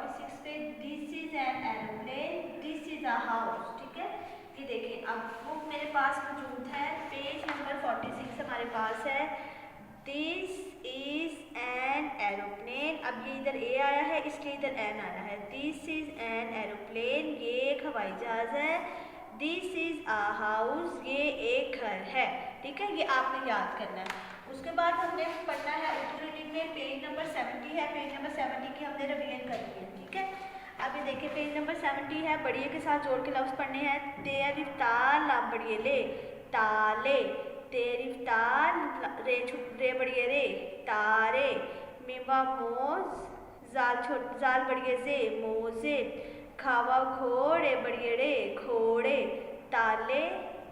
46 पे this is an aeroplane, this is a house. ठीक है, ये देखें अब बुक मेरे पास मौजूद है, पेज नंबर 46 हमारे पास है। दिस इज एन एरोप्लेन, अब ये इधर ए आया है इसलिए इधर एन आया है। दिस इज एन एरोप्लेन, ये एक हवाई जहाज है। दिस इज अ हाउस, ये एक घर है। ठीक है, ये आपने याद करना है। उसके बाद हमने पढ़ना है उर्दू रीडिंग में पेज नंबर 70 है, पेज नंबर 70 की हमने रिवीजन करनी है। ठीक है, अब ये देखिए पेज नंबर 70 है, बढ़िए के साथ जोड़ के लफ्ज़ पढ़ने हैं। तेरिफ्तार लाम बढ़िए ले, ताले, तेरिफ्तार रे बढ़िए रे, तारे, मीवा मोज, जाल बढ़िए से, मोजे, खावा घोड़े बढ़िए रे, घोड़े, ताले,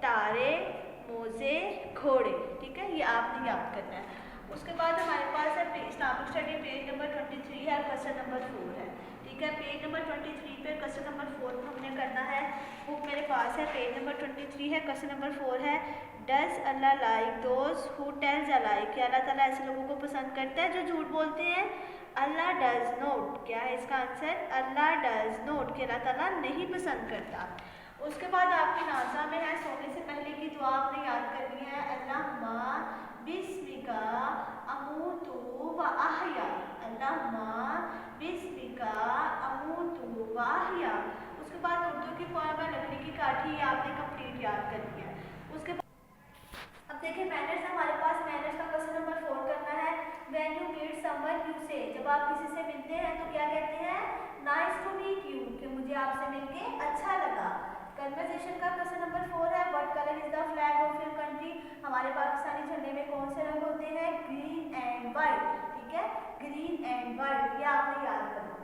तारे, मोजे, घोड़े। ठीक है, ये आपने याद करना है। उसके बाद हमारे पास है इस्लामिक स्टडी पेज नंबर 23 है, क्वेश्चन नंबर 4 है। ठीक है, पेज नंबर 23 पे क्वेश्चन नंबर 4 हमने करना है। बुक मेरे पास है, पेज नंबर 23 है, क्वेश्चन नंबर 4 है। Does Allah like those who tells a lie, क्या अल्लाह ताला ऐसे लोगों को पसंद करता है जो झूठ बोलते हैं? अल्लाह डज नोट, क्या है इसका आंसर? अल्लाह डज नोट, कि अल्लाह ताला नहीं पसंद करता। उसके बाद आपकी नाज़ा में है, सोने से पहले की दुआ आपने याद करनी है। अल्लाहुम्मा बिस्मिका अमूतु व अहया, अल्लाहुम्मा बिस्मिका अमूतु व अहया। उसके बाद उर्दू की पोएम है लकड़ी की काठी, आपने कंप्लीट याद करनी है। उसके अब देखिए मैनर्स हमारे पास, मैनर्स का क्वेश्चन नंबर 4 करना है। When you meet someone you say, जब आप किसी से मिलते हैं तो क्या कहते हैं? नाइस टू मीट यू, कि मुझे आपसे मिलके अच्छा लगा। कन्वर्सेशन का क्वेश्चन नंबर 4 है। What colour is the flag of your country, हमारे पाकिस्तानी झंडे में कौन से रंग होते हैं? Green and white. ठीक है, ग्रीन एंड वाइट, ये आपने याद करना।